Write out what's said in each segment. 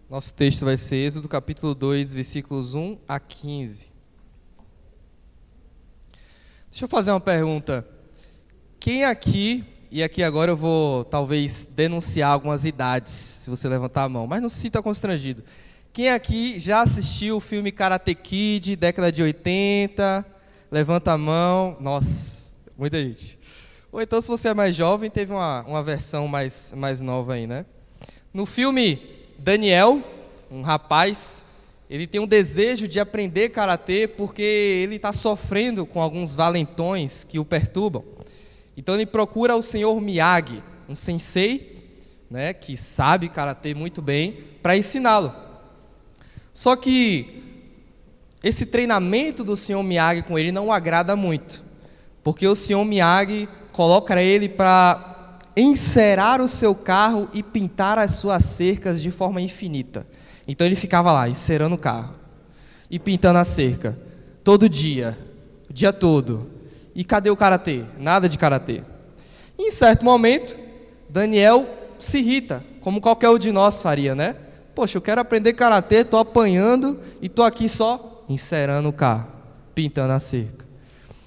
Nosso texto vai ser Êxodo capítulo 2, versículos 1 a 15. Deixa eu fazer uma pergunta. Quem aqui, e aqui agora eu vou talvez denunciar algumas idades, se você levantar a mão, mas não se sinta constrangido. Quem aqui já assistiu o filme Karate Kid, década de 80? Levanta a mão. Nossa, muita gente. Ou então, se você é mais jovem, teve uma versão mais nova aí, né? No filme Daniel, um rapaz, ele tem um desejo de aprender karatê porque ele está sofrendo com alguns valentões que o perturbam. Então ele procura o senhor Miyagi, um sensei, né, que sabe karatê muito bem, para ensiná-lo. Só que esse treinamento do senhor Miyagi com ele não o agrada muito, porque o senhor Miyagi coloca ele para encerar o seu carro e pintar as suas cercas de forma infinita. Então ele ficava lá, encerando o carro e pintando a cerca, todo dia, o dia todo. E cadê o karatê? Nada de karatê. E em certo momento, Daniel se irrita, como qualquer um de nós faria, né? Poxa, eu quero aprender karatê, estou apanhando e estou aqui só encerando o carro, pintando a cerca.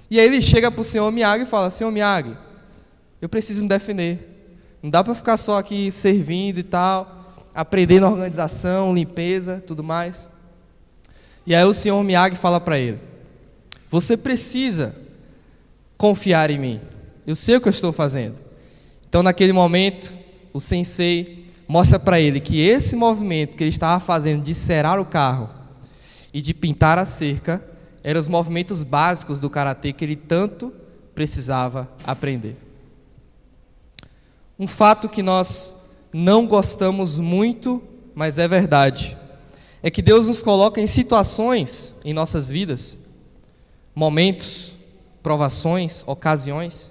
E aí ele chega para o senhor Miyagi e fala: senhor Miyagi, eu preciso me defender. Não dá para ficar só aqui servindo e tal, aprendendo organização, limpeza, tudo mais. E aí o senhor Miyagi fala para ele: você precisa confiar em mim. Eu sei o que eu estou fazendo. Então, naquele momento, o sensei mostra para ele que esse movimento que ele estava fazendo de cerar o carro e de pintar a cerca eram os movimentos básicos do karatê que ele tanto precisava aprender. Um fato que nós não gostamos muito, mas é verdade, é que Deus nos coloca em situações em nossas vidas, momentos, provações, ocasiões,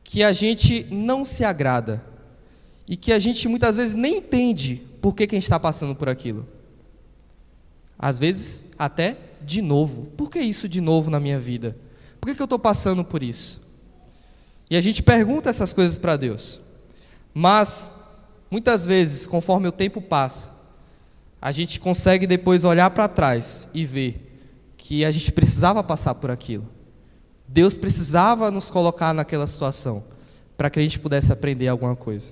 que a gente não se agrada e que a gente muitas vezes nem entende por que a gente está passando por aquilo. Às vezes até de novo. Por que isso de novo na minha vida? Por que eu estou passando por isso? E a gente pergunta essas coisas para Deus. Mas, muitas vezes, conforme o tempo passa, a gente consegue depois olhar para trás e ver que a gente precisava passar por aquilo. Deus precisava nos colocar naquela situação para que a gente pudesse aprender alguma coisa.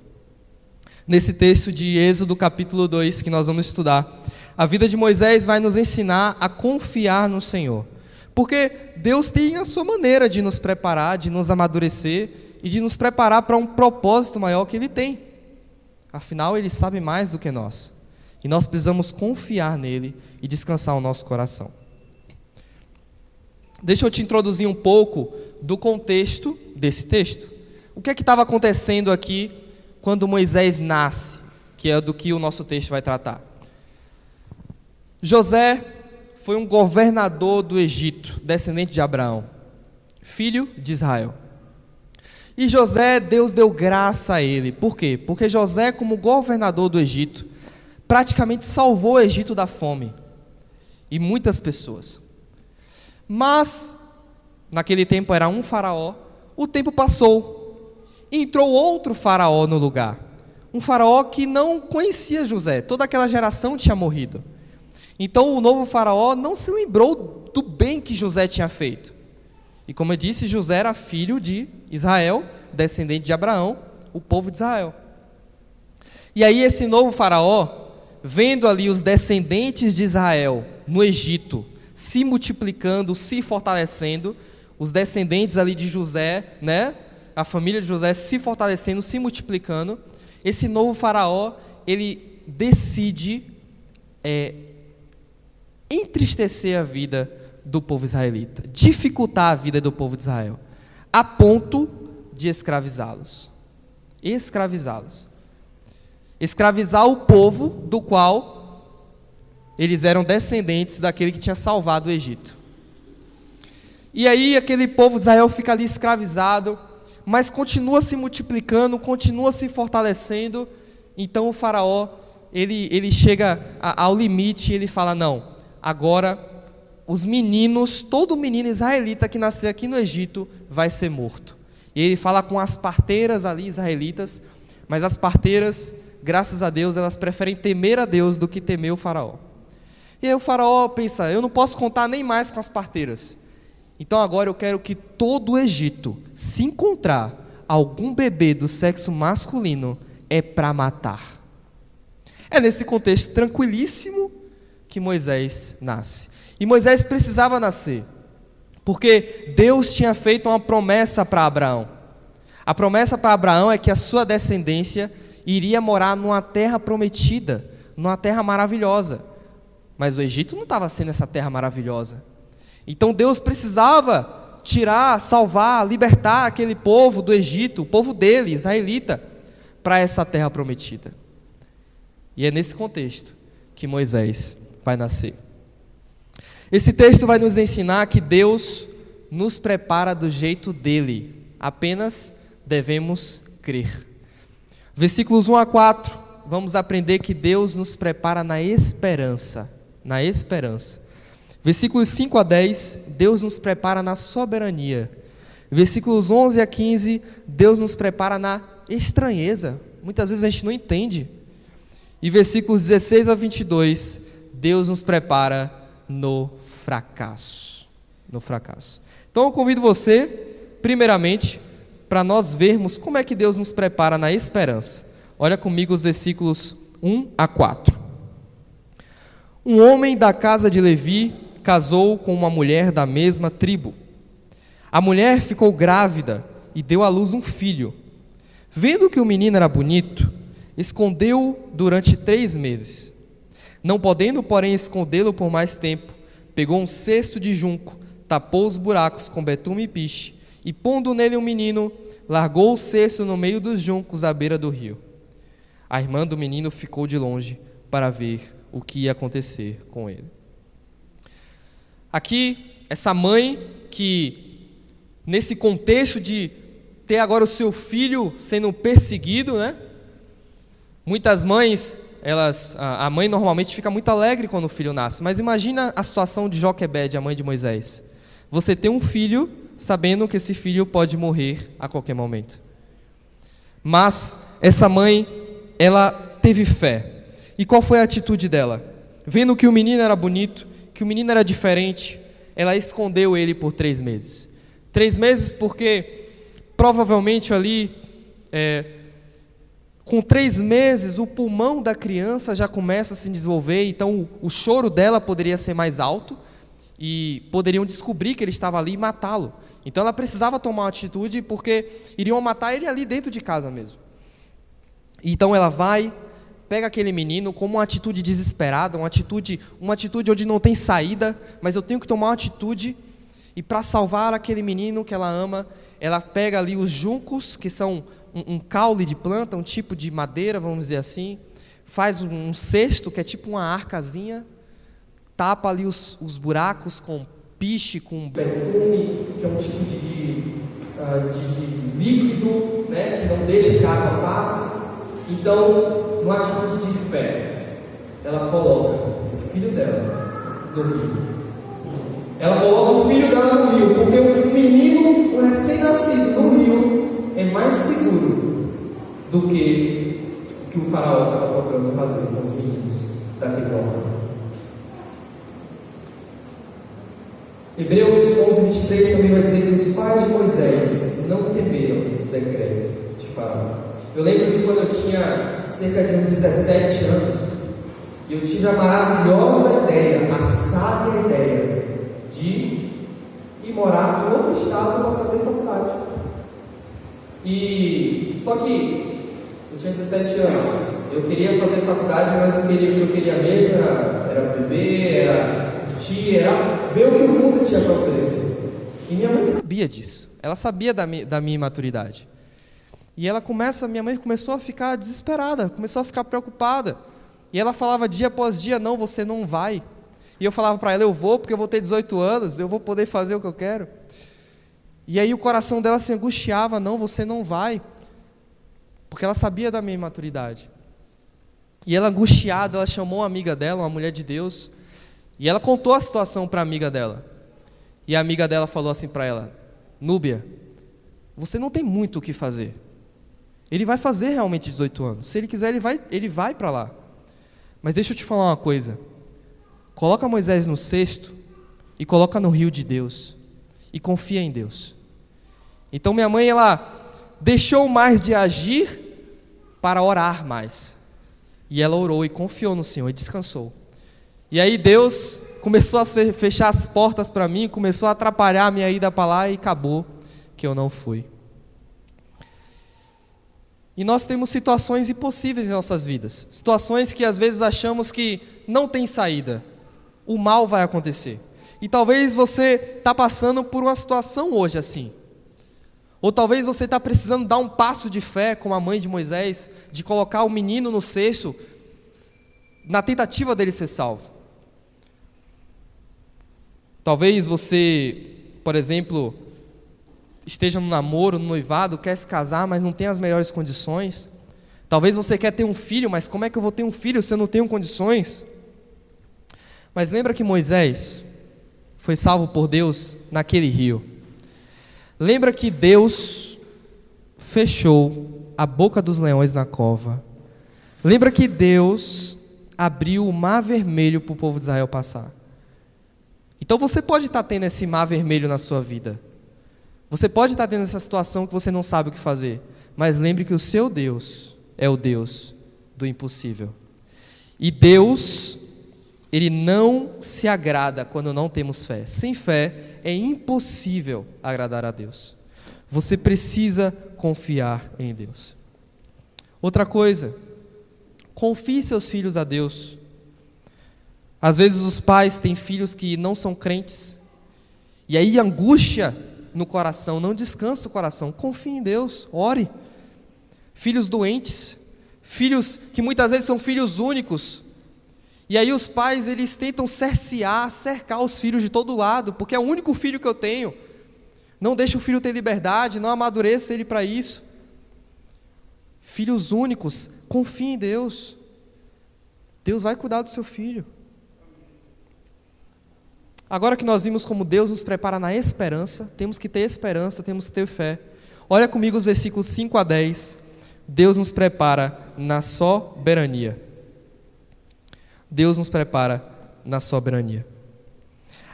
Nesse texto de Êxodo capítulo 2 que nós vamos estudar, a vida de Moisés vai nos ensinar a confiar no Senhor. Porque Deus tem a sua maneira de nos preparar, de nos amadurecer e de nos preparar para um propósito maior que Ele tem. Afinal, Ele sabe mais do que nós. E nós precisamos confiar nele e descansar o nosso coração. Deixa eu te introduzir um pouco do contexto desse texto. O que é que estava acontecendo aqui quando Moisés nasce, que é do que o nosso texto vai tratar? José foi um governador do Egito, descendente de Abraão, filho de Israel. E José, Deus deu graça a ele. Por quê? Porque José, como governador do Egito, praticamente salvou o Egito da fome. E muitas pessoas. Mas, naquele tempo era um faraó, o tempo passou. E entrou outro faraó no lugar. Um faraó que não conhecia José, toda aquela geração tinha morrido. Então o novo faraó não se lembrou do bem que José tinha feito. E como eu disse, José era filho de Israel, descendente de Abraão, o povo de Israel. E aí esse novo faraó, vendo ali os descendentes de Israel no Egito, se multiplicando, se fortalecendo, os descendentes ali de José, né, a família de José se fortalecendo, se multiplicando, esse novo faraó, ele decide entristecer a vida do povo israelita, dificultar a vida do povo de Israel, a ponto de escravizá-los. Escravizar o povo do qual eles eram descendentes daquele que tinha salvado o Egito. E aí aquele povo de Israel fica ali escravizado, mas continua se multiplicando, continua se fortalecendo. Então o faraó, ele chega ao limite e ele fala: não, agora os meninos, todo menino israelita que nascer aqui no Egito vai ser morto. E ele fala com as parteiras ali israelitas, mas as parteiras graças a Deus, elas preferem temer a Deus do que temer o faraó. E aí o faraó pensa, eu não posso contar nem mais com as parteiras. Então agora eu quero que todo o Egito, se encontrar algum bebê do sexo masculino, é para matar. É nesse contexto tranquilíssimo que Moisés nasce. E Moisés precisava nascer, porque Deus tinha feito uma promessa para Abraão. A promessa para Abraão é que a sua descendência iria morar numa terra prometida, numa terra maravilhosa. Mas o Egito não estava sendo essa terra maravilhosa. Então Deus precisava tirar, salvar, libertar aquele povo do Egito, o povo dele, israelita, para essa terra prometida. E é nesse contexto que Moisés vai nascer. Esse texto vai nos ensinar que Deus nos prepara do jeito dele, apenas devemos crer. Versículos 1 a 4, vamos aprender que Deus nos prepara na esperança. Na esperança. Versículos 5 a 10, Deus nos prepara na soberania. Versículos 11 a 15, Deus nos prepara na estranheza. Muitas vezes a gente não entende. E versículos 16 a 22, Deus nos prepara no fracasso. No fracasso. Então eu convido você, primeiramente, para nós vermos como é que Deus nos prepara na esperança. Olha comigo os versículos 1 a 4. Um homem da casa de Levi casou com uma mulher da mesma tribo. A mulher ficou grávida e deu à luz um filho. Vendo que o menino era bonito, escondeu-o durante 3 meses. Não podendo, porém, escondê-lo por mais tempo, pegou um cesto de junco, tapou os buracos com betume e piche, e pondo nele um menino, largou o cesto no meio dos juncos à beira do rio. A irmã do menino ficou de longe para ver o que ia acontecer com ele. Aqui, essa mãe que, nesse contexto de ter agora o seu filho sendo perseguido, né? Muitas mães, a mãe normalmente fica muito alegre quando o filho nasce, mas imagina a situação de Joquebede, a mãe de Moisés. Você tem um filho sabendo que esse filho pode morrer a qualquer momento. Mas essa mãe, ela teve fé. E qual foi a atitude dela? Vendo que o menino era bonito, que o menino era diferente, ela escondeu ele por 3 meses. 3 meses porque provavelmente ali, com 3 meses, o pulmão da criança já começa a se desenvolver, então o choro dela poderia ser mais alto e poderiam descobrir que ele estava ali e matá-lo. Então ela precisava tomar uma atitude porque iriam matar ele ali dentro de casa mesmo. Então ela vai, pega aquele menino com uma atitude desesperada, uma atitude onde não tem saída, mas eu tenho que tomar uma atitude, e para salvar aquele menino que ela ama, ela pega ali os juncos, que são um caule de planta, um tipo de madeira, vamos dizer assim, faz um cesto, que é tipo uma arcazinha, tapa ali os buracos com piche, com betume, que é um tipo de líquido, né, que não deixa que a água passe. Então, numa atitude de fé, ela coloca o filho dela no rio. Ela coloca o filho dela no rio, porque um menino, um recém-nascido no rio, é mais seguro do que o que o faraó estava procurando fazer com os meninos daquele local. Hebreus 11:23 também vai dizer que os pais de Moisés não temeram o decreto de faraó. Eu lembro de quando eu tinha cerca de uns 17 anos, e eu tive a maravilhosa ideia, a sábia ideia, de ir morar em outro estado para fazer faculdade. Só que eu tinha 17 anos, eu queria fazer faculdade, mas o que eu queria mesmo era beber, era curtir, era ver o que o mundo tinha para oferecer. E minha mãe sabia disso, ela sabia da minha imaturidade. E minha mãe começou a ficar desesperada, começou a ficar preocupada. E ela falava dia após dia, não, você não vai. E eu falava para ela, eu vou porque eu vou ter 18 anos, eu vou poder fazer o que eu quero. E aí o coração dela se angustiava, não, você não vai. Porque ela sabia da minha imaturidade. E ela angustiada, ela chamou uma amiga dela, uma mulher de Deus, e ela contou a situação para a amiga dela. E a amiga dela falou assim para ela, Núbia, você não tem muito o que fazer. Ele vai fazer realmente 18 anos. Se ele quiser, ele vai para lá. Mas deixa eu te falar uma coisa. Coloca Moisés no cesto e coloca no rio de Deus. E confia em Deus. Então minha mãe, ela deixou mais de agir para orar mais. E ela orou e confiou no Senhor e descansou. E aí Deus começou a fechar as portas para mim, começou a atrapalhar a minha ida para lá e acabou que eu não fui. E nós temos situações impossíveis em nossas vidas. Situações que às vezes achamos que não tem saída. O mal vai acontecer. E talvez você está passando por uma situação hoje assim. Ou talvez você está precisando dar um passo de fé, como a mãe de Moisés, de colocar o menino no cesto, na tentativa dele ser salvo. Talvez você, por exemplo, esteja no namoro, no noivado, quer se casar, mas não tem as melhores condições. Talvez você quer ter um filho, mas como é que eu vou ter um filho se eu não tenho condições? Mas lembra que Moisés foi salvo por Deus naquele rio. Lembra que Deus fechou a boca dos leões na cova. Lembra que Deus abriu o mar vermelho para o povo de Israel passar. Então você pode estar tendo esse mar vermelho na sua vida. Você pode estar tendo essa situação que você não sabe o que fazer. Mas lembre que o seu Deus é o Deus do impossível. E Deus, Ele não se agrada quando não temos fé. Sem fé é impossível agradar a Deus. Você precisa confiar em Deus. Outra coisa, confie seus filhos a Deus. Às vezes os pais têm filhos que não são crentes. E aí angústia no coração, não descansa o coração. Confie em Deus, ore. Filhos doentes, filhos que muitas vezes são filhos únicos. E aí os pais, eles tentam cercar os filhos de todo lado, porque é o único filho que eu tenho. Não deixa o filho ter liberdade, não amadureça ele para isso. Filhos únicos, confie em Deus. Deus vai cuidar do seu filho. Agora que nós vimos como Deus nos prepara na esperança, temos que ter esperança, temos que ter fé. Olha comigo os versículos 5 a 10. Deus nos prepara na soberania. Deus nos prepara na soberania.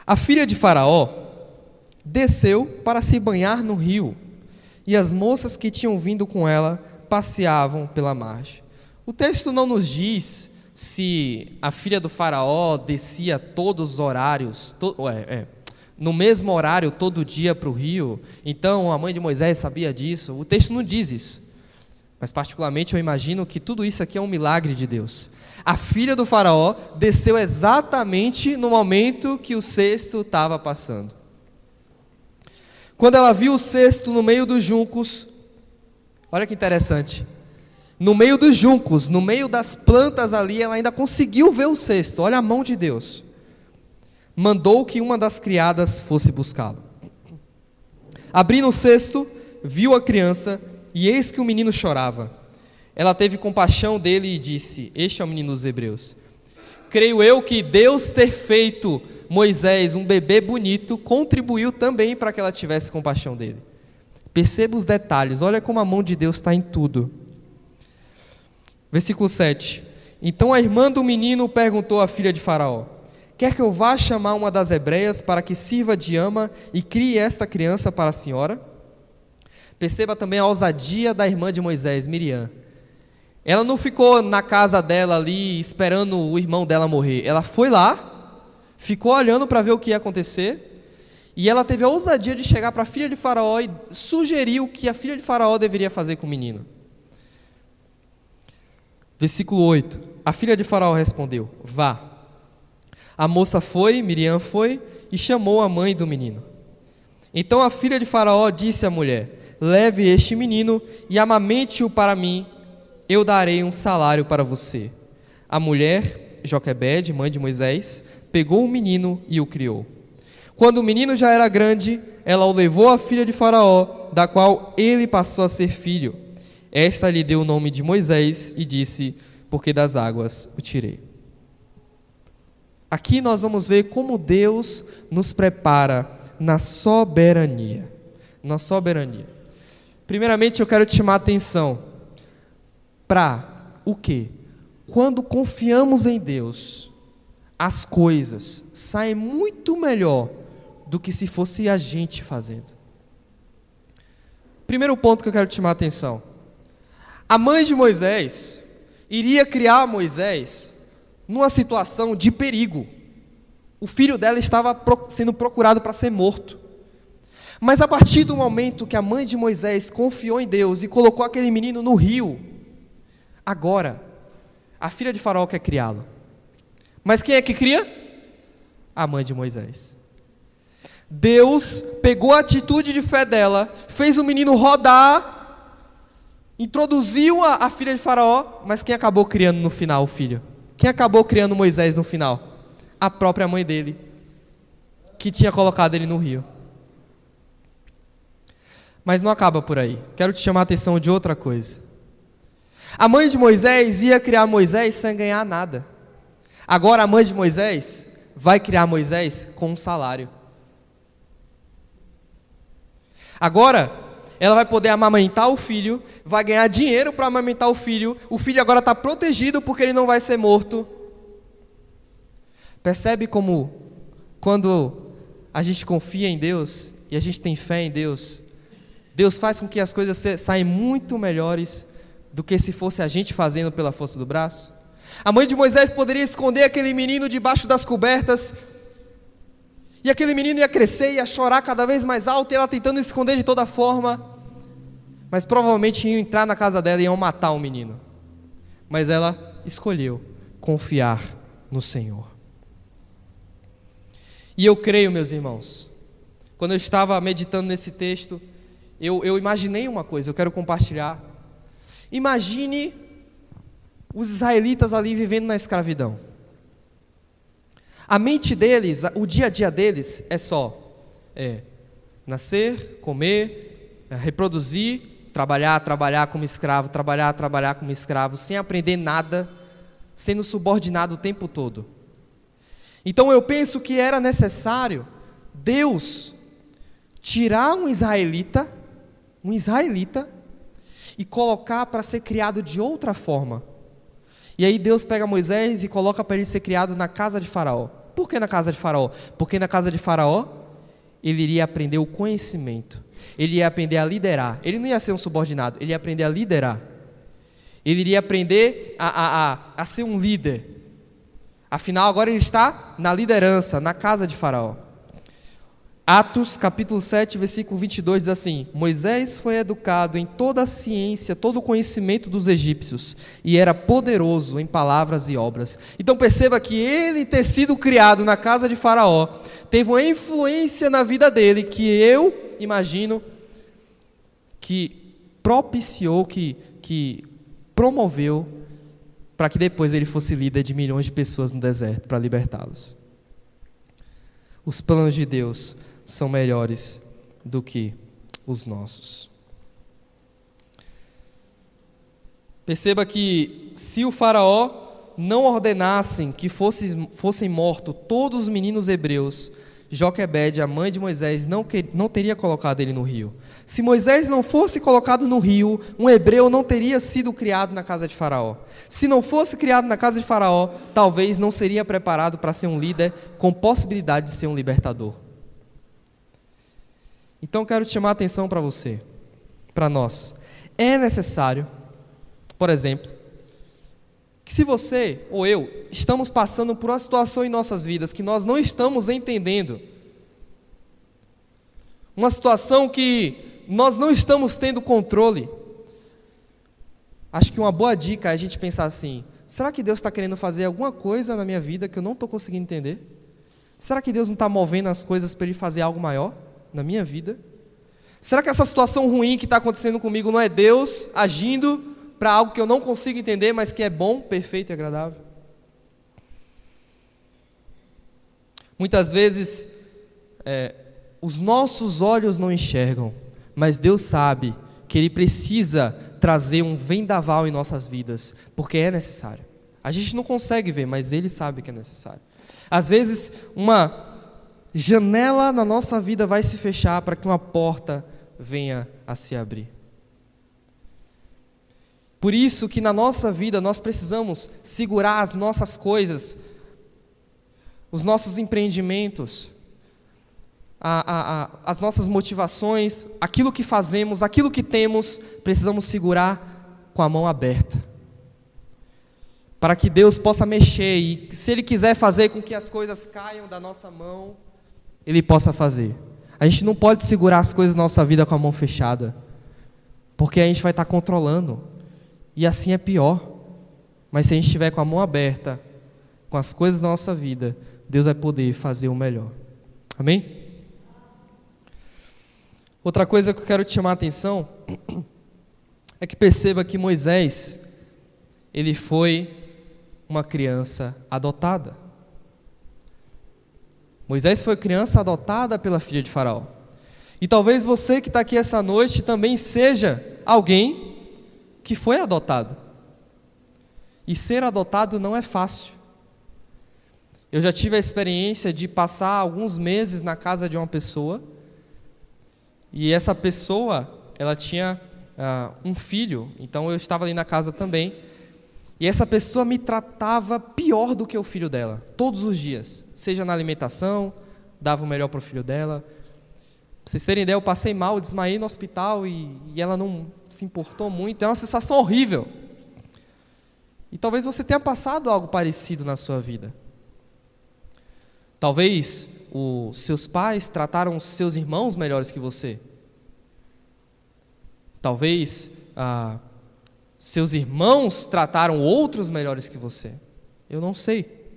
A filha de Faraó desceu para se banhar no rio, e as moças que tinham vindo com ela passeavam pela margem. O texto não nos diz se a filha do Faraó descia todos os horários, no mesmo horário todo dia para o rio. Então a mãe de Moisés sabia disso. O texto não diz isso. Mas particularmente eu imagino que tudo isso aqui é um milagre de Deus. A filha do Faraó desceu exatamente no momento que o cesto estava passando. Quando ela viu o cesto no meio dos juncos, olha que interessante, no meio dos juncos, no meio das plantas ali, ela ainda conseguiu ver o cesto. Olha a mão de Deus. Mandou que uma das criadas fosse buscá-lo. Abrindo o cesto, viu a criança, e eis que o menino chorava. Ela teve compaixão dele e disse: este é o menino dos hebreus. Creio eu que Deus ter feito Moisés um bebê bonito contribuiu também para que ela tivesse compaixão dele. Perceba os detalhes, olha como a mão de Deus está em tudo. Versículo 7. Então a irmã do menino perguntou à filha de Faraó: quer que eu vá chamar uma das hebreias para que sirva de ama e crie esta criança para a senhora? Perceba também a ousadia da irmã de Moisés, Miriam. Ela não ficou na casa dela ali esperando o irmão dela morrer. Ela foi lá, ficou olhando para ver o que ia acontecer, e ela teve a ousadia de chegar para a filha de Faraó e sugeriu o que a filha de Faraó deveria fazer com o menino. Versículo 8. A filha de Faraó respondeu: vá. A moça foi, Miriam foi, e chamou a mãe do menino. Então a filha de Faraó disse à mulher: leve este menino e amamente-o para mim, eu darei um salário para você. A mulher, Joquebede, mãe de Moisés, pegou o menino e o criou. Quando o menino já era grande, ela o levou à filha de Faraó, da qual ele passou a ser filho. Esta lhe deu o nome de Moisés e disse: porque das águas o tirei. Aqui nós vamos ver como Deus nos prepara na soberania. Na soberania. Primeiramente eu quero te chamar a atenção para o quê? Quando confiamos em Deus, as coisas saem muito melhor do que se fosse a gente fazendo. Primeiro ponto que eu quero te chamar a atenção. A mãe de Moisés iria criar Moisés numa situação de perigo. O filho dela estava sendo procurado para ser morto. Mas a partir do momento que a mãe de Moisés confiou em Deus e colocou aquele menino no rio, agora a filha de Faraó quer criá-lo. Mas quem é que cria? A mãe de Moisés. Deus pegou a atitude de fé dela, fez o menino rodar, introduziu a filha de Faraó, mas quem acabou criando no final o filho? Quem acabou criando Moisés no final? A própria mãe dele, que tinha colocado ele no rio. Mas não acaba por aí. Quero te chamar a atenção de outra coisa. A mãe de Moisés ia criar Moisés sem ganhar nada. Agora a mãe de Moisés vai criar Moisés com um salário. Agora ela vai poder amamentar o filho, vai ganhar dinheiro para amamentar o filho agora está protegido porque ele não vai ser morto. Percebe como quando a gente confia em Deus e a gente tem fé em Deus, Deus faz com que as coisas saiam muito melhores do que se fosse a gente fazendo pela força do braço? A mãe de Moisés poderia esconder aquele menino debaixo das cobertas, e aquele menino ia crescer, ia chorar cada vez mais alto, e ela tentando esconder de toda forma, mas provavelmente iam entrar na casa dela e iam matar o menino. Mas ela escolheu confiar no Senhor. E eu creio, meus irmãos, quando eu estava meditando nesse texto, eu imaginei uma coisa, eu quero compartilhar. Imagine os israelitas ali vivendo na escravidão. A mente deles, o dia a dia deles é só nascer, comer, reproduzir, trabalhar como escravo, trabalhar como escravo, sem aprender nada, sendo subordinado o tempo todo. Então eu penso que era necessário Deus tirar um israelita e colocar para ser criado de outra forma. E aí Deus pega Moisés e coloca para ele ser criado na casa de Faraó. Por que na casa de Faraó? Porque na casa de Faraó ele iria aprender o conhecimento, ele ia aprender a liderar. Ele não ia ser um subordinado, ele ia aprender a liderar. Ele iria aprender a ser um líder. Afinal, agora ele está na liderança, na casa de Faraó. Atos capítulo 7, versículo 22 diz assim: Moisés foi educado em toda a ciência, todo o conhecimento dos egípcios, e era poderoso em palavras e obras. Então perceba que ele ter sido criado na casa de Faraó teve uma influência na vida dele, que eu imagino que propiciou, que promoveu para que depois ele fosse líder de milhões de pessoas no deserto, para libertá-los. Os planos de Deus são melhores do que os nossos. Perceba que se o Faraó não ordenassem que fossem mortos todos os meninos hebreus, Joquebede, a mãe de Moisés, não teria colocado ele no rio. Se Moisés não fosse colocado no rio, um hebreu não teria sido criado na casa de Faraó. Se não fosse criado na casa de Faraó, talvez não seria preparado para ser um líder com possibilidade de ser um libertador. Então quero te chamar a atenção para você, para nós. É necessário, por exemplo, que se você ou eu estamos passando por uma situação em nossas vidas que nós não estamos entendendo, uma situação que nós não estamos tendo controle, acho que uma boa dica é a gente pensar assim: será que Deus está querendo fazer alguma coisa na minha vida que eu não estou conseguindo entender? Será que Deus não está movendo as coisas para Ele fazer algo maior na minha vida? Será que essa situação ruim que está acontecendo comigo não é Deus agindo para algo que eu não consigo entender, mas que é bom, perfeito e agradável? Muitas vezes os nossos olhos não enxergam, mas Deus sabe que Ele precisa trazer um vendaval em nossas vidas, porque é necessário. A gente não consegue ver, mas Ele sabe que é necessário. Às vezes uma janela na nossa vida vai se fechar para que uma porta venha a se abrir. Por isso que na nossa vida nós precisamos segurar as nossas coisas, os nossos empreendimentos, as nossas motivações, aquilo que fazemos, aquilo que temos, precisamos segurar com a mão aberta, para que Deus possa mexer, e se Ele quiser fazer com que as coisas caiam da nossa mão, Ele possa fazer. A gente não pode segurar as coisas da nossa vida com a mão fechada, porque a gente vai estar controlando, e assim é pior. Mas se a gente estiver com a mão aberta, com as coisas da nossa vida, Deus vai poder fazer o melhor. Amém? Outra coisa que eu quero te chamar a atenção é que perceba que Moisés, ele foi uma criança adotada. Moisés foi criança adotada pela filha de Faraó. E talvez você que está aqui essa noite também seja alguém que foi adotado. E ser adotado não é fácil. Eu já tive a experiência de passar alguns meses na casa de uma pessoa, e essa pessoa, ela tinha um filho, então eu estava ali na casa também, e essa pessoa me tratava pior do que o filho dela, todos os dias, seja na alimentação, dava o melhor para o filho dela. Pra vocês terem ideia, eu passei mal, desmaiei no hospital e ela não se importou muito. É uma sensação horrível. E talvez você tenha passado algo parecido na sua vida. Talvez os seus pais trataram os seus irmãos melhores que você. Talvez seus irmãos trataram outros melhores que você. Eu não sei.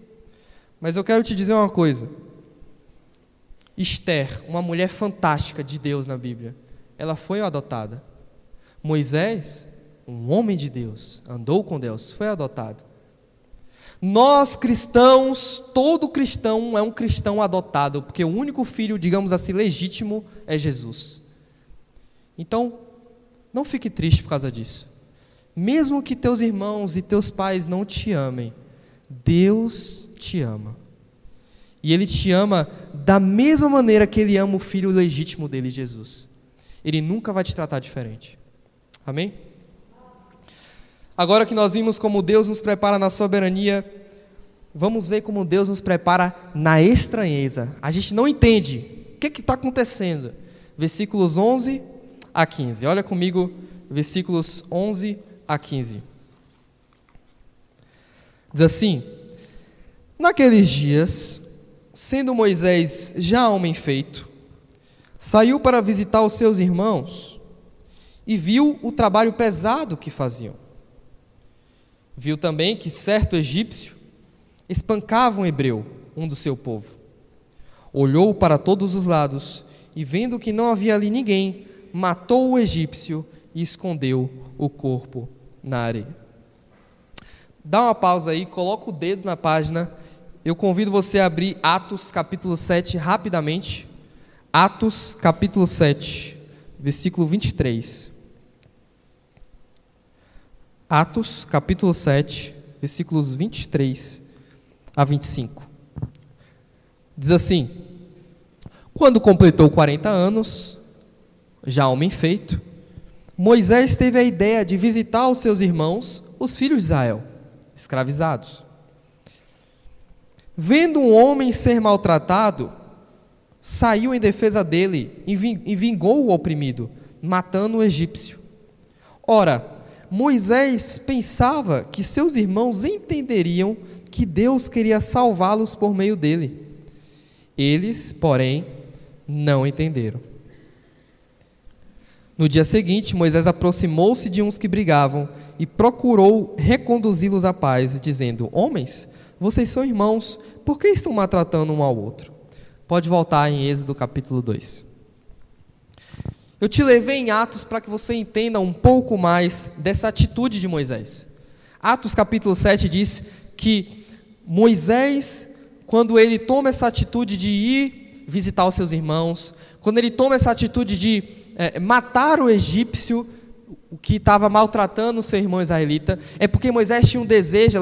Mas eu quero te dizer uma coisa. Esther, uma mulher fantástica de Deus na Bíblia, ela foi adotada. Moisés, um homem de Deus, andou com Deus, foi adotado. Nós cristãos, todo cristão é um cristão adotado, porque o único filho, digamos assim, legítimo é Jesus. Então, não fique triste por causa disso. Mesmo que teus irmãos e teus pais não te amem, Deus te ama. E Ele te ama da mesma maneira que Ele ama o filho legítimo dele, Jesus. Ele nunca vai te tratar diferente. Amém? Agora que nós vimos como Deus nos prepara na soberania, vamos ver como Deus nos prepara na estranheza. A gente não entende o que está acontecendo. Versículos 11 a 15. Olha comigo, versículos 11 a 15. Diz assim: naqueles dias, sendo Moisés já homem feito, saiu para visitar os seus irmãos e viu o trabalho pesado que faziam. Viu também que certo egípcio espancava um hebreu, um do seu povo. Olhou para todos os lados e, vendo que não havia ali ninguém, matou o egípcio e escondeu o corpo na areia. Dá uma pausa aí, coloca o dedo na página. Eu convido você a abrir Atos capítulo 7 rapidamente. Atos capítulo 7, versículo 23. Atos capítulo 7, versículos 23 a 25. Diz assim: quando completou 40 anos, já homem feito, Moisés teve a ideia de visitar os seus irmãos, os filhos de Israel, escravizados. Vendo um homem ser maltratado, saiu em defesa dele e vingou o oprimido, matando o egípcio. Ora, Moisés pensava que seus irmãos entenderiam que Deus queria salvá-los por meio dele. Eles, porém, não entenderam. No dia seguinte, Moisés aproximou-se de uns que brigavam e procurou reconduzi-los à paz, dizendo: homens, vocês são irmãos, por que estão maltratando um ao outro? Pode voltar em Êxodo capítulo 2. Eu te levei em Atos para que você entenda um pouco mais dessa atitude de Moisés. Atos capítulo 7 diz que Moisés, quando ele toma essa atitude de ir visitar os seus irmãos, quando ele toma essa atitude de matar o egípcio, o que estava maltratando o seu irmão israelita, é porque Moisés tinha um desejo,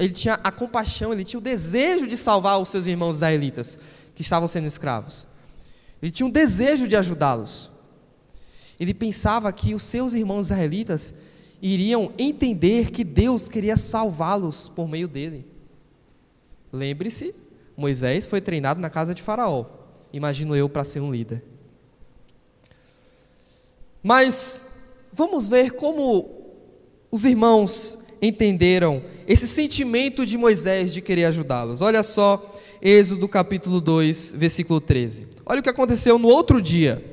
ele tinha a compaixão, ele tinha o desejo de salvar os seus irmãos israelitas, que estavam sendo escravos. Ele tinha um desejo de ajudá-los. Ele pensava que os seus irmãos israelitas iriam entender que Deus queria salvá-los por meio dele. Lembre-se, Moisés foi treinado na casa de Faraó, imagino eu, para ser um líder. Mas vamos ver como os irmãos entenderam esse sentimento de Moisés de querer ajudá-los. Olha só, Êxodo capítulo 2, versículo 13. Olha o que aconteceu no outro dia.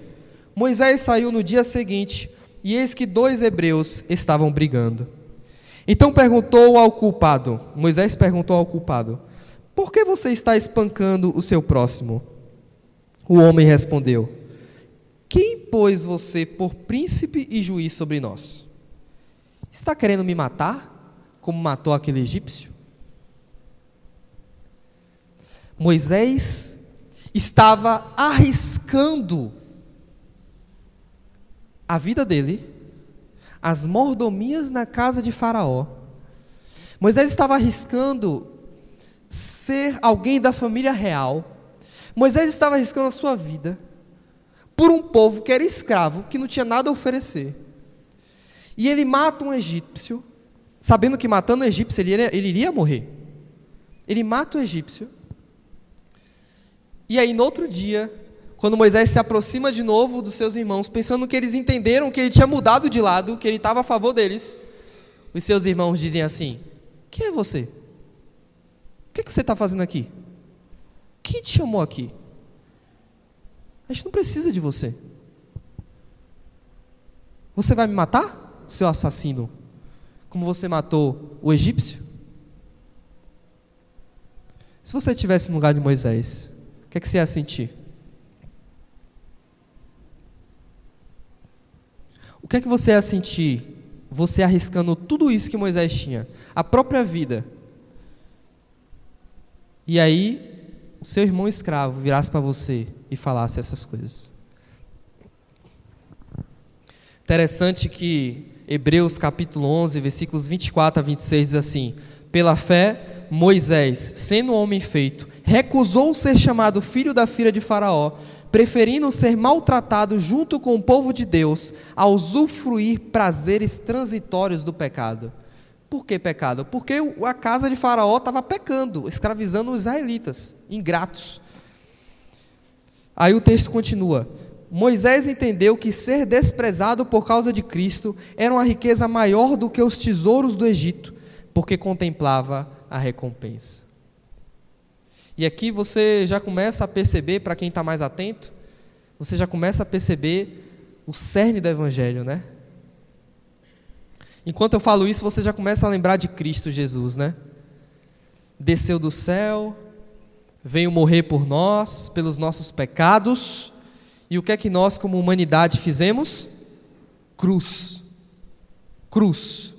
Moisés saiu no dia seguinte, e eis que 2 hebreus estavam brigando. Então Moisés perguntou ao culpado: por que você está espancando o seu próximo? O homem respondeu: quem pôs você por príncipe e juiz sobre nós? Está querendo me matar, como matou aquele egípcio? Moisés estava arriscando a vida dele, as mordomias na casa de Faraó. Moisés estava arriscando ser alguém da família real. Moisés estava arriscando a sua vida por um povo que era escravo, que não tinha nada a oferecer. E ele mata um egípcio, sabendo que matando o egípcio ele iria morrer. Ele mata o egípcio. E aí no outro dia, quando Moisés se aproxima de novo dos seus irmãos, pensando que eles entenderam que ele tinha mudado de lado, que ele estava a favor deles, os seus irmãos dizem assim: quem é você? O que você está fazendo aqui? Quem te chamou aqui? A gente não precisa de você. Você vai me matar, seu assassino, como você matou o egípcio? Se você estivesse no lugar de Moisés, o que você ia sentir? O que você ia sentir, você arriscando tudo isso que Moisés tinha, a própria vida, e aí o seu irmão escravo virasse para você e falasse essas coisas? Interessante que Hebreus capítulo 11, versículos 24 a 26 diz assim: pela fé, Moisés, sendo homem feito, recusou ser chamado filho da filha de Faraó, preferindo ser maltratado junto com o povo de Deus, a usufruir prazeres transitórios do pecado. Por que pecado? Porque a casa de Faraó estava pecando, escravizando os israelitas, ingratos. Aí o texto continua: Moisés entendeu que ser desprezado por causa de Cristo era uma riqueza maior do que os tesouros do Egito, porque contemplava a recompensa. E aqui você já começa a perceber, para quem está mais atento, você já começa a perceber o cerne do Evangelho, né? Enquanto eu falo isso, você já começa a lembrar de Cristo Jesus, né? Desceu do céu, veio morrer por nós, pelos nossos pecados, e o que é que nós como humanidade fizemos? Cruz. Cruz.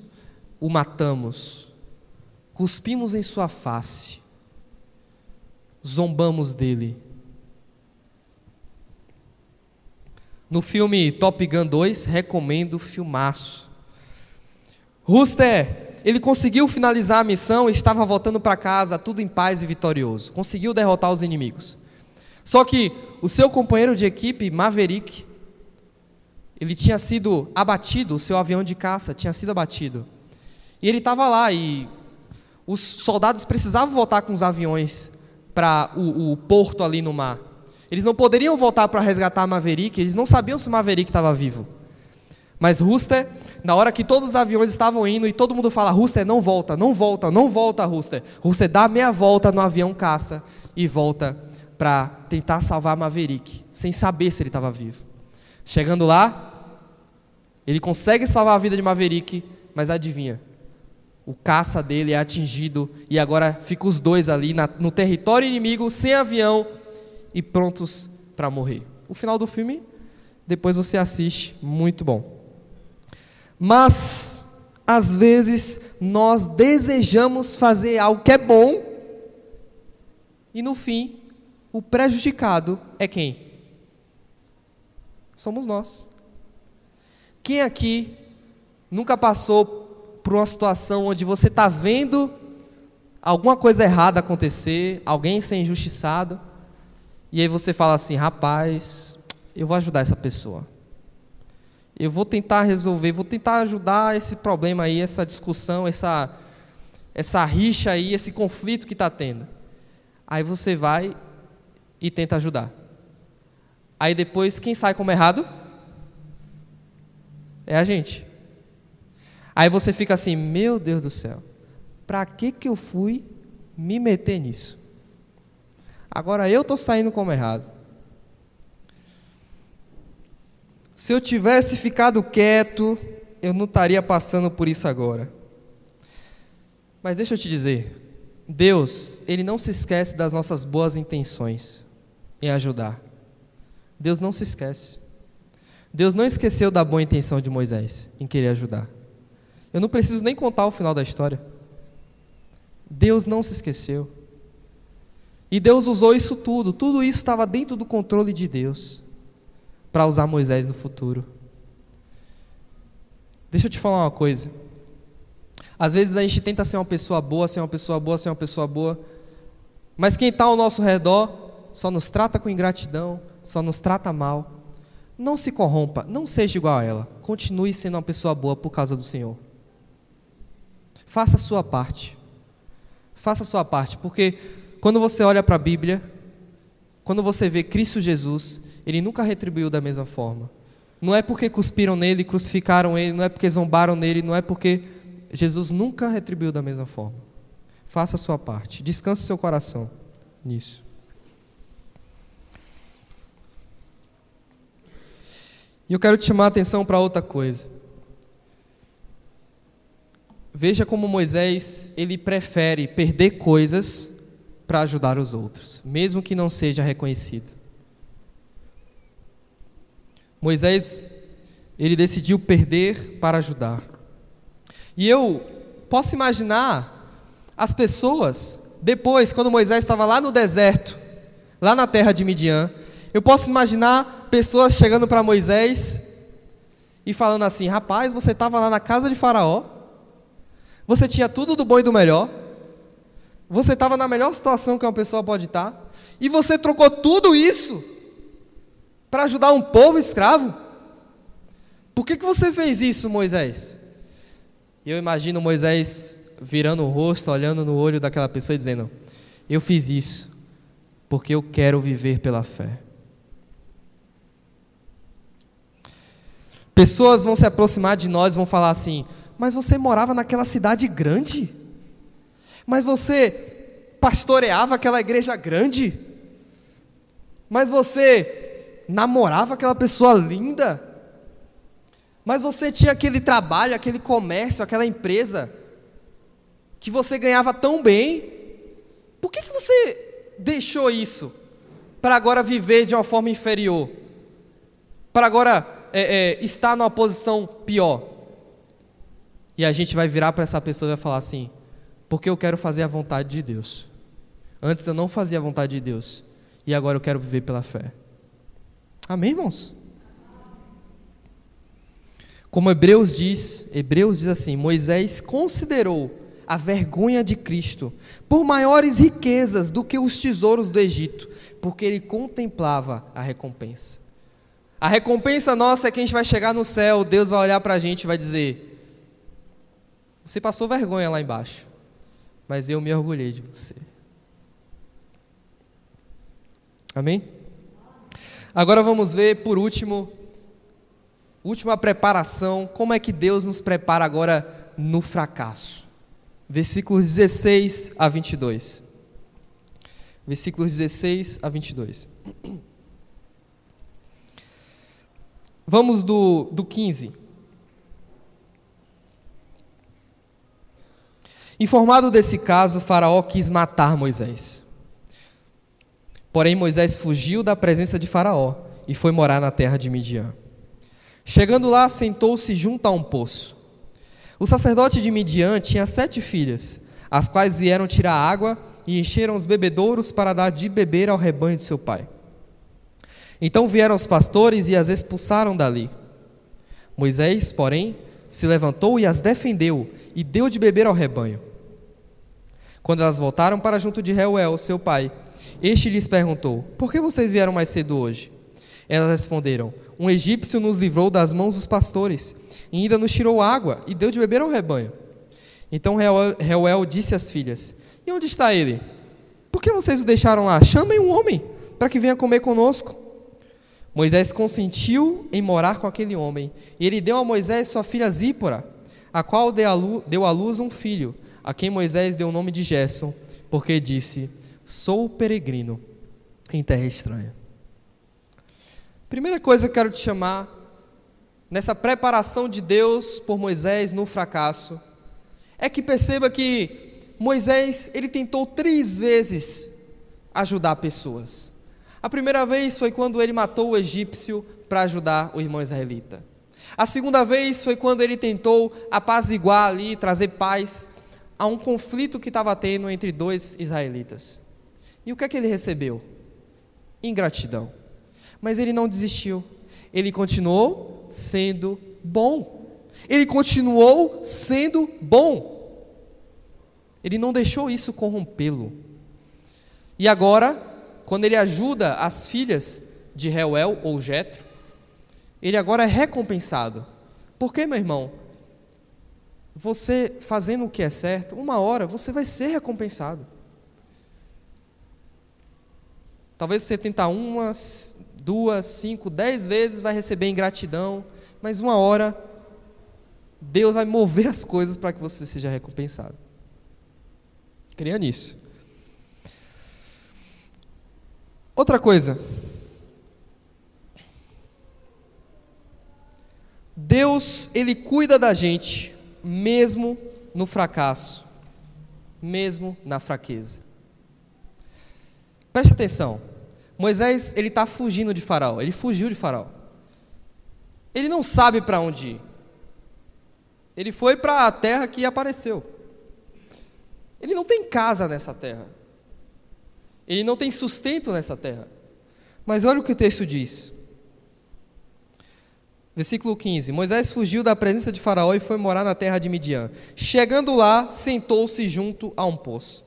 O matamos. Cuspimos em sua face. Zombamos dele. No filme Top Gun 2, recomendo, filmaço. Rooster, ele conseguiu finalizar a missão e estava voltando para casa, tudo em paz e vitorioso. Conseguiu derrotar os inimigos. Só que o seu companheiro de equipe, Maverick, ele tinha sido abatido, o seu avião de caça tinha sido abatido. E ele estava lá e os soldados precisavam voltar com os aviões para o porto ali no mar. Eles não poderiam voltar para resgatar Maverick, eles não sabiam se Maverick estava vivo. Mas Rooster, na hora que todos os aviões estavam indo e todo mundo fala: Rooster, não volta, não volta, não volta, Rooster. Rooster dá meia volta no avião caça e volta para tentar salvar Maverick, sem saber se ele estava vivo. Chegando lá, ele consegue salvar a vida de Maverick, mas adivinha? O caça dele é atingido e agora ficam os dois ali no território inimigo, sem avião e prontos para morrer. O final do filme, depois você assiste, muito bom. Mas, às vezes, nós desejamos fazer algo que é bom e no fim, o prejudicado é quem? Somos nós. Quem aqui nunca passou por uma situação onde você está vendo alguma coisa errada acontecer, alguém ser injustiçado, e aí você fala assim: rapaz, eu vou ajudar essa pessoa, Eu vou tentar resolver, vou tentar ajudar esse problema aí, essa discussão, essa rixa aí, esse conflito que está tendo. Aí você vai e tenta ajudar. Aí depois, quem sai como errado? É a gente. Aí você fica assim, meu Deus do céu, para que eu fui me meter nisso? Agora eu estou saindo como errado. Se eu tivesse ficado quieto, eu não estaria passando por isso agora. Mas deixa eu te dizer, Deus, Ele não se esquece das nossas boas intenções em ajudar. Deus não se esquece. Deus não esqueceu da boa intenção de Moisés em querer ajudar. Eu não preciso nem contar o final da história. Deus não se esqueceu. E Deus usou isso tudo isso estava dentro do controle de Deus, para usar Moisés no futuro. Deixa eu te falar uma coisa. Às vezes a gente tenta ser uma pessoa boa, mas quem está ao nosso redor só nos trata com ingratidão, só nos trata mal. Não se corrompa, não seja igual a ela. Continue sendo uma pessoa boa por causa do Senhor. Faça a sua parte. Faça a sua parte, porque quando você olha para a Bíblia, quando você vê Cristo Jesus, Ele nunca retribuiu da mesma forma. Não é porque cuspiram nele, crucificaram ele, não é porque zombaram nele, não é porque... Jesus nunca retribuiu da mesma forma. Faça a sua parte. Descanse seu coração nisso. E eu quero te chamar a atenção para outra coisa. Veja como Moisés, ele prefere perder coisas para ajudar os outros, mesmo que não seja reconhecido. Moisés, ele decidiu perder para ajudar. E eu posso imaginar as pessoas, depois, quando Moisés estava lá no deserto, lá na terra de Midian, eu posso imaginar pessoas chegando para Moisés e falando assim: rapaz, você estava lá na casa de Faraó, você tinha tudo do bom e do melhor, você estava na melhor situação que uma pessoa pode estar, e você trocou tudo isso para ajudar um povo escravo? Por que você fez isso, Moisés? E eu imagino Moisés virando o rosto, olhando no olho daquela pessoa e dizendo: eu fiz isso porque eu quero viver pela fé. Pessoas vão se aproximar de nós e vão falar assim: mas você morava naquela cidade grande? Mas você pastoreava aquela igreja grande? Mas você namorava aquela pessoa linda? Mas você tinha aquele trabalho, aquele comércio, aquela empresa que você ganhava tão bem? Por que você deixou isso para agora viver de uma forma inferior? Para agora estar numa posição pior? E a gente vai virar para essa pessoa e vai falar assim: porque eu quero fazer a vontade de Deus. Antes eu não fazia a vontade de Deus, e agora eu quero viver pela fé. Amém, irmãos? Como Hebreus diz assim: Moisés considerou a vergonha de Cristo por maiores riquezas do que os tesouros do Egito, porque ele contemplava a recompensa. A recompensa nossa é que a gente vai chegar no céu, Deus vai olhar para a gente e vai dizer: você passou vergonha lá embaixo, mas eu me orgulhei de você. Amém? Agora vamos ver, por última preparação, como é que Deus nos prepara agora no fracasso. Versículos 16 a 22. Versículos 16 a 22. Vamos do 15. Informado desse caso, Faraó quis matar Moisés. Porém, Moisés fugiu da presença de Faraó e foi morar na terra de Midian. Chegando lá, sentou-se junto a um poço. O sacerdote de Midian tinha 7 filhas, as quais vieram tirar água e encheram os bebedouros para dar de beber ao rebanho de seu pai. Então vieram os pastores e as expulsaram dali. Moisés, porém, se levantou e as defendeu e deu de beber ao rebanho. Quando elas voltaram para junto de Reuel, seu pai, este lhes perguntou: por que vocês vieram mais cedo hoje? Elas responderam: Um egípcio nos livrou das mãos dos pastores, e ainda nos tirou água, e deu de beber ao rebanho. Então Reuel disse às filhas: E onde está ele? Por que vocês o deixaram lá? Chamem um homem, para que venha comer conosco. Moisés consentiu em morar com aquele homem, e ele deu a Moisés sua filha Zípora, a qual deu à luz um filho, a quem Moisés deu o nome de Gerson, porque disse: Sou peregrino em terra estranha. Primeira coisa que eu quero te chamar, nessa preparação de Deus por Moisés no fracasso, é que perceba que Moisés, ele tentou 3 vezes ajudar pessoas. A primeira vez foi quando ele matou o egípcio para ajudar o irmão israelita. A segunda vez foi quando ele tentou apaziguar ali, trazer paz a um conflito que estava tendo entre 2 israelitas. E o que é que ele recebeu? Ingratidão. Mas ele não desistiu. Ele continuou sendo bom. Ele continuou sendo bom. Ele não deixou isso corrompê-lo. E agora, quando ele ajuda as filhas de Reuel ou Jetro, ele agora é recompensado. Por quê, meu irmão? Você fazendo o que é certo, uma hora você vai ser recompensado. Talvez você tentar 1, 2, 5, 10 vezes, vai receber ingratidão, mas uma hora Deus vai mover as coisas para que você seja recompensado. Creia nisso. Outra coisa. Deus, Ele cuida da gente, mesmo no fracasso, mesmo na fraqueza. Preste atenção. Moisés, ele está fugindo de Faraó. Ele fugiu de Faraó. Ele não sabe para onde ir. Ele foi para a terra que apareceu. Ele não tem casa nessa terra. Ele não tem sustento nessa terra. Mas olha o que o texto diz. Versículo 15. Moisés fugiu da presença de Faraó e foi morar na terra de Midian. Chegando lá, sentou-se junto a um poço.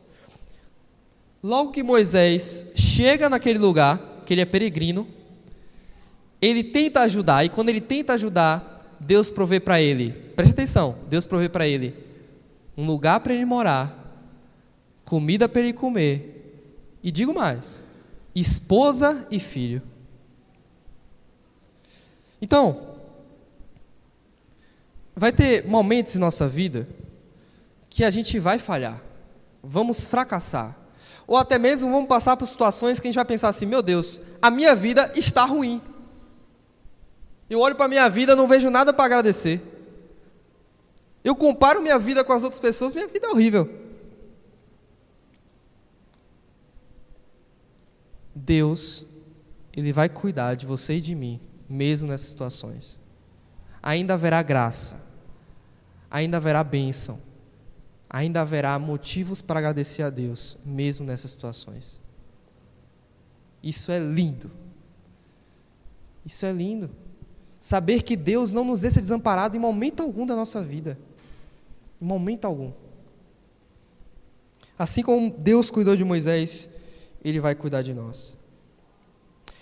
Logo que Moisés chega naquele lugar, que ele é peregrino, ele tenta ajudar, e quando ele tenta ajudar, Deus provê para ele, preste atenção, Deus provê para ele um lugar para ele morar, comida para ele comer, e digo mais, esposa e filho. Então, vai ter momentos em nossa vida que a gente vai falhar, vamos fracassar, ou até mesmo vamos passar por situações que a gente vai pensar assim: meu Deus, a minha vida está ruim. Eu olho para a minha vida e não vejo nada para agradecer. Eu comparo minha vida com as outras pessoas, minha vida é horrível. Deus, Ele vai cuidar de você e de mim, mesmo nessas situações. Ainda haverá graça, ainda haverá bênção, ainda haverá motivos para agradecer a Deus, mesmo nessas situações. Isso é lindo. Isso é lindo. Saber que Deus não nos deixa desamparado em momento algum da nossa vida. Em momento algum. Assim como Deus cuidou de Moisés, Ele vai cuidar de nós.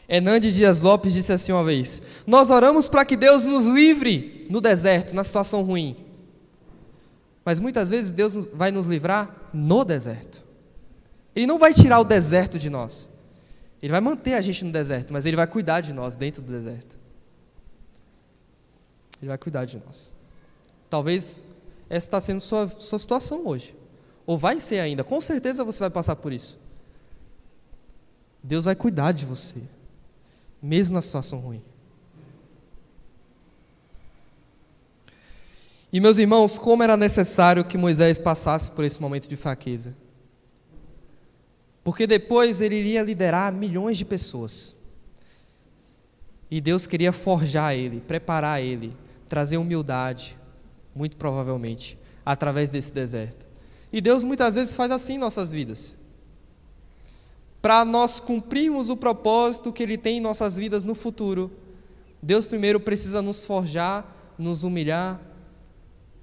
Hernandes Dias Lopes disse assim uma vez: nós oramos para que Deus nos livre no deserto, na situação ruim. Mas muitas vezes Deus vai nos livrar no deserto. Ele não vai tirar o deserto de nós. Ele vai manter a gente no deserto, mas Ele vai cuidar de nós dentro do deserto. Ele vai cuidar de nós. Talvez essa está sendo sua situação hoje. Ou vai ser ainda. Com certeza você vai passar por isso. Deus vai cuidar de você, mesmo na situação ruim. E meus irmãos, como era necessário que Moisés passasse por esse momento de fraqueza. Porque depois ele iria liderar milhões de pessoas. E Deus queria forjar ele, preparar ele, trazer humildade, muito provavelmente, através desse deserto. E Deus muitas vezes faz assim em nossas vidas. Para nós cumprirmos o propósito que Ele tem em nossas vidas no futuro, Deus primeiro precisa nos forjar, nos humilhar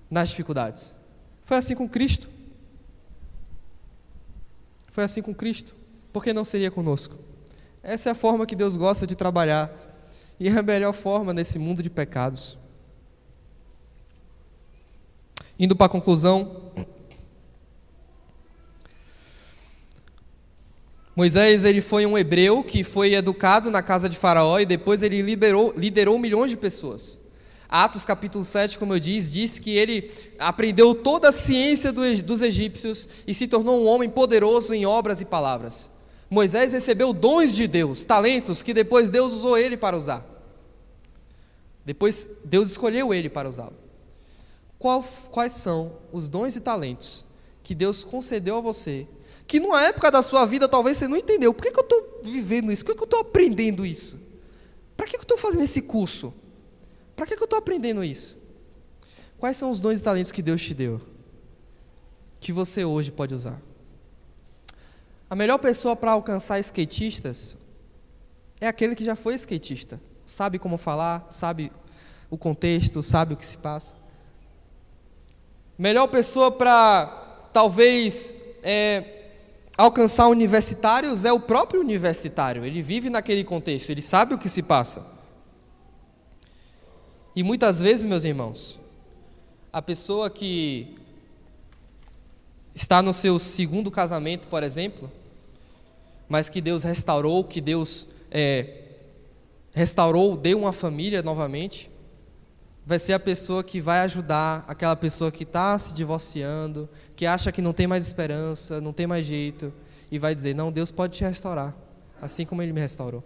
nas dificuldades. Foi assim com Cristo. Foi assim com Cristo. Por que não seria conosco? Essa é a forma que Deus gosta de trabalhar. E é a melhor forma nesse mundo de pecados. Indo para a conclusão, Moisés, ele foi um hebreu que foi educado na casa de Faraó e depois ele liderou milhões de pessoas. Atos capítulo 7, como eu disse, diz que ele aprendeu toda a ciência dos egípcios e se tornou um homem poderoso em obras e palavras. Moisés recebeu dons de Deus, talentos que depois Deus usou ele para usar. Depois Deus escolheu ele para usá-lo. Quais são os dons e talentos que Deus concedeu a você, que numa época da sua vida talvez você não entendeu? Por que eu estou vivendo isso? Por que eu estou aprendendo isso? Para que eu estou fazendo esse curso? Para que eu estou aprendendo isso? Quais são os dons e talentos que Deus te deu, que você hoje pode usar? A melhor pessoa para alcançar skatistas é aquele que já foi skatista. Sabe como falar, sabe o contexto, sabe o que se passa. Melhor pessoa para, talvez, alcançar universitários é o próprio universitário. Ele vive naquele contexto, ele sabe o que se passa. E muitas vezes, meus irmãos, a pessoa que está no seu segundo casamento, por exemplo, mas que Deus restaurou, deu uma família novamente, vai ser a pessoa que vai ajudar aquela pessoa que está se divorciando, que acha que não tem mais esperança, não tem mais jeito, e vai dizer, não, Deus pode te restaurar, assim como Ele me restaurou.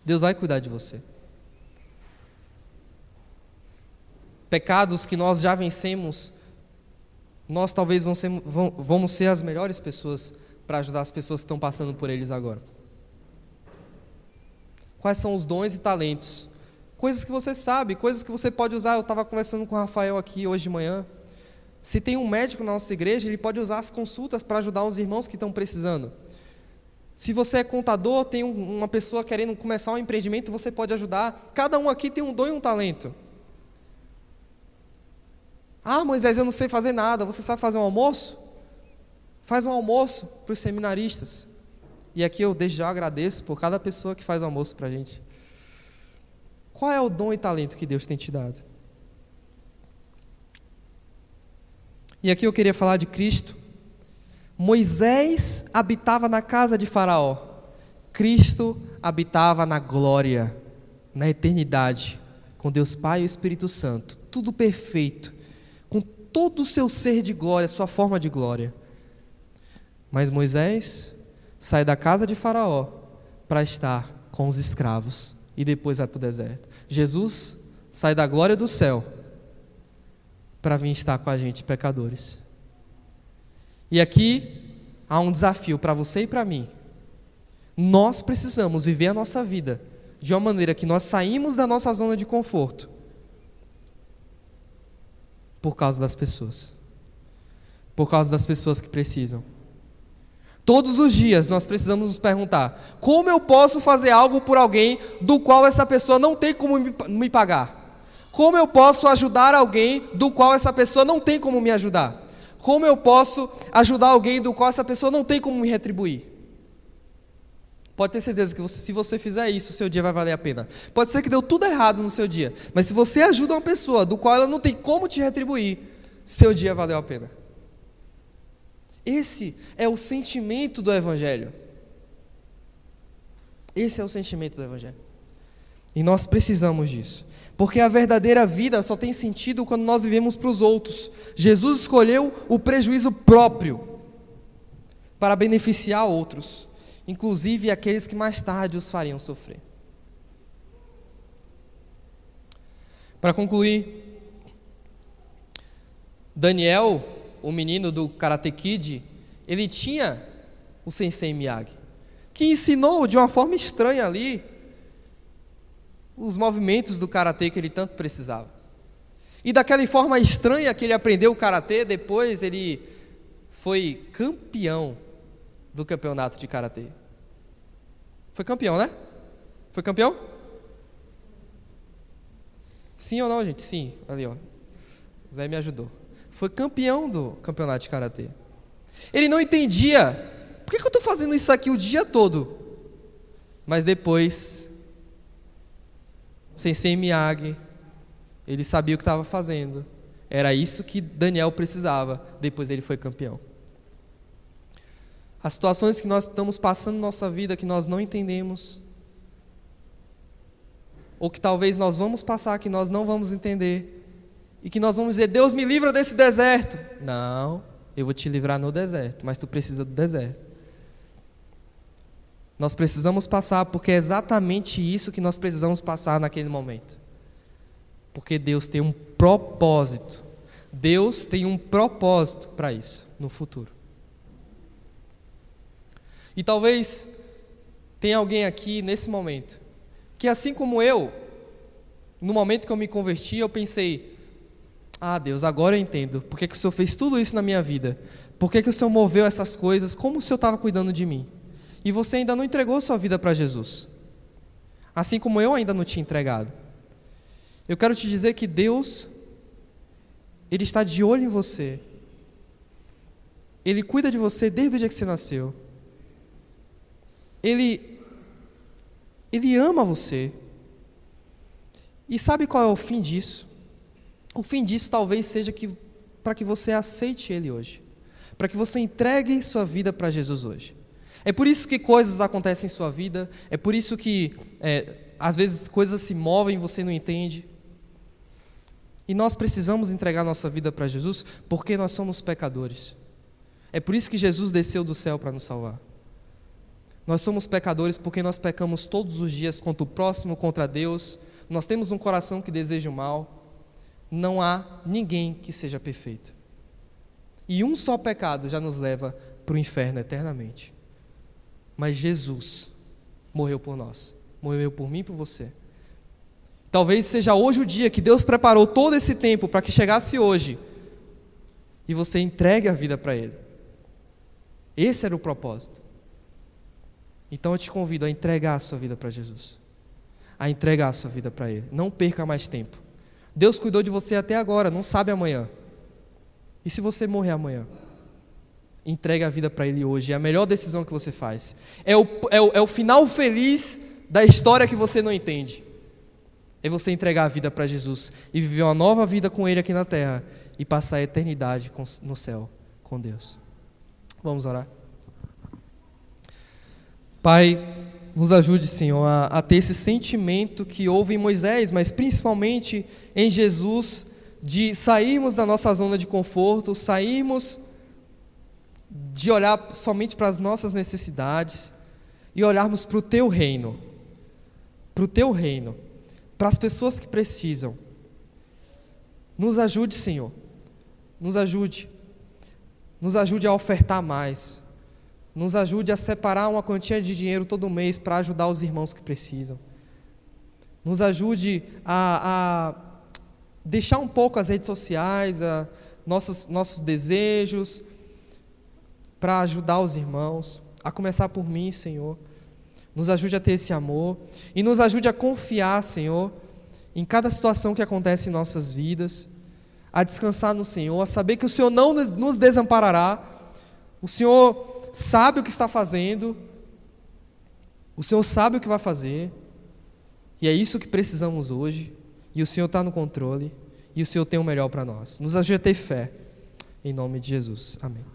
Deus vai cuidar de você. Pecados que nós já vencemos, nós talvez vamos ser as melhores pessoas para ajudar as pessoas que estão passando por eles agora. Quais são os dons e talentos? Coisas que você sabe, coisas que você pode usar. Eu estava conversando com o Rafael aqui hoje de manhã. Se tem um médico na nossa igreja, ele pode usar as consultas para ajudar os irmãos que estão precisando. Se você é contador, tem uma pessoa querendo começar um empreendimento, você pode ajudar. Cada um aqui tem um dom e um talento. Ah, Moisés, eu não sei fazer nada. Você sabe fazer um almoço? Faz um almoço para os seminaristas. E aqui eu desde já agradeço por cada pessoa que faz almoço para a gente. Qual é o dom e talento que Deus tem te dado? E aqui eu queria falar de Cristo. Moisés habitava na casa de Faraó. Cristo habitava na glória, na eternidade, com Deus Pai e o Espírito Santo. Tudo perfeito, com todo o seu ser de glória, sua forma de glória. Mas Moisés sai da casa de Faraó para estar com os escravos. E depois vai para o deserto. Jesus sai da glória do céu para vir estar com a gente, pecadores. E aqui há um desafio para você e para mim. Nós precisamos viver a nossa vida de uma maneira que nós saímos da nossa zona de conforto por causa das pessoas. Por causa das pessoas que precisam. Todos os dias nós precisamos nos perguntar: como eu posso fazer algo por alguém do qual essa pessoa não tem como me pagar? Como eu posso ajudar alguém do qual essa pessoa não tem como me ajudar? Como eu posso ajudar alguém do qual essa pessoa não tem como me retribuir? Pode ter certeza que se você fizer isso, o seu dia vai valer a pena. Pode ser que deu tudo errado no seu dia, mas se você ajuda uma pessoa do qual ela não tem como te retribuir, seu dia valeu a pena. Esse é o sentimento do Evangelho. Esse é o sentimento do Evangelho. E nós precisamos disso. Porque a verdadeira vida só tem sentido quando nós vivemos para os outros. Jesus escolheu o prejuízo próprio para beneficiar outros, inclusive aqueles que mais tarde os fariam sofrer. Para concluir, Daniel, o menino do Karate Kid, ele tinha o Sensei Miyagi, que ensinou de uma forma estranha ali os movimentos do Karatê que ele tanto precisava. E daquela forma estranha que ele aprendeu o Karatê, depois ele foi campeão do campeonato de Karatê. Foi campeão, né? Foi campeão? Sim ou não, gente? Sim, ali ó, Zé me ajudou. Foi campeão do campeonato de Karatê. Ele não entendia, por que eu estou fazendo isso aqui o dia todo? Mas depois, Sensei Miyagi, ele sabia o que estava fazendo. Era isso que Daniel precisava. Depois ele foi campeão. As situações que nós estamos passando na nossa vida, que nós não entendemos, ou que talvez nós vamos passar, que nós não vamos entender, e que nós vamos dizer, Deus me livra desse deserto. Não, eu vou te livrar no deserto, mas tu precisa do deserto. Nós precisamos passar, porque é exatamente isso que nós precisamos passar naquele momento. Porque Deus tem um propósito. Deus tem um propósito para isso no futuro. E talvez tenha alguém aqui nesse momento que, assim como eu, no momento que eu me converti, eu pensei, Deus, agora eu entendo por que o Senhor fez tudo isso na minha vida, por que o Senhor moveu essas coisas, como o Senhor estava cuidando de mim. E você ainda não entregou sua vida para Jesus, assim como eu ainda não tinha entregado. Eu quero te dizer que Deus, Ele está de olho em você. Ele cuida de você desde o dia que você nasceu. Ele ama você. E sabe qual é o fim disso? O fim disso talvez seja para que você aceite Ele hoje. Para que você entregue sua vida para Jesus hoje. É por isso que coisas acontecem em sua vida. É por isso que, às vezes, coisas se movem e você não entende. E nós precisamos entregar nossa vida para Jesus porque nós somos pecadores. É por isso que Jesus desceu do céu para nos salvar. Nós somos pecadores porque nós pecamos todos os dias contra o próximo, contra Deus. Nós temos um coração que deseja o mal. Não há ninguém que seja perfeito. E um só pecado já nos leva para o inferno eternamente. Mas Jesus morreu por nós. Morreu por mim e por você. Talvez seja hoje o dia que Deus preparou todo esse tempo para que chegasse hoje e você entregue a vida para Ele. Esse era o propósito. Então eu te convido a entregar a sua vida para Jesus, a entregar a sua vida para Ele. Não perca mais tempo. Deus cuidou de você até agora, não sabe amanhã. E se você morrer amanhã? Entregue a vida para Ele hoje, é a melhor decisão que você faz. É o final feliz da história que você não entende. É você entregar a vida para Jesus e viver uma nova vida com Ele aqui na terra e passar a eternidade no céu com Deus. Vamos orar? Pai, nos ajude, Senhor, a ter esse sentimento que houve em Moisés, mas principalmente em Jesus, de sairmos da nossa zona de conforto, sairmos de olhar somente para as nossas necessidades e olharmos para o Teu reino, para as pessoas que precisam. Nos ajude, Senhor, nos ajude a ofertar mais, nos ajude a separar uma quantia de dinheiro todo mês para ajudar os irmãos que precisam, nos ajude a deixar um pouco as redes sociais, nossos desejos, para ajudar os irmãos, a começar por mim, Senhor. Nos ajude a ter esse amor e nos ajude a confiar, Senhor, em cada situação que acontece em nossas vidas, a descansar no Senhor, a saber que o Senhor não nos desamparará, o Senhor sabe o que está fazendo, o Senhor sabe o que vai fazer, e é isso que precisamos hoje, e o Senhor está no controle, e o Senhor tem o melhor para nós. Nos ajude a ter fé, em nome de Jesus. Amém.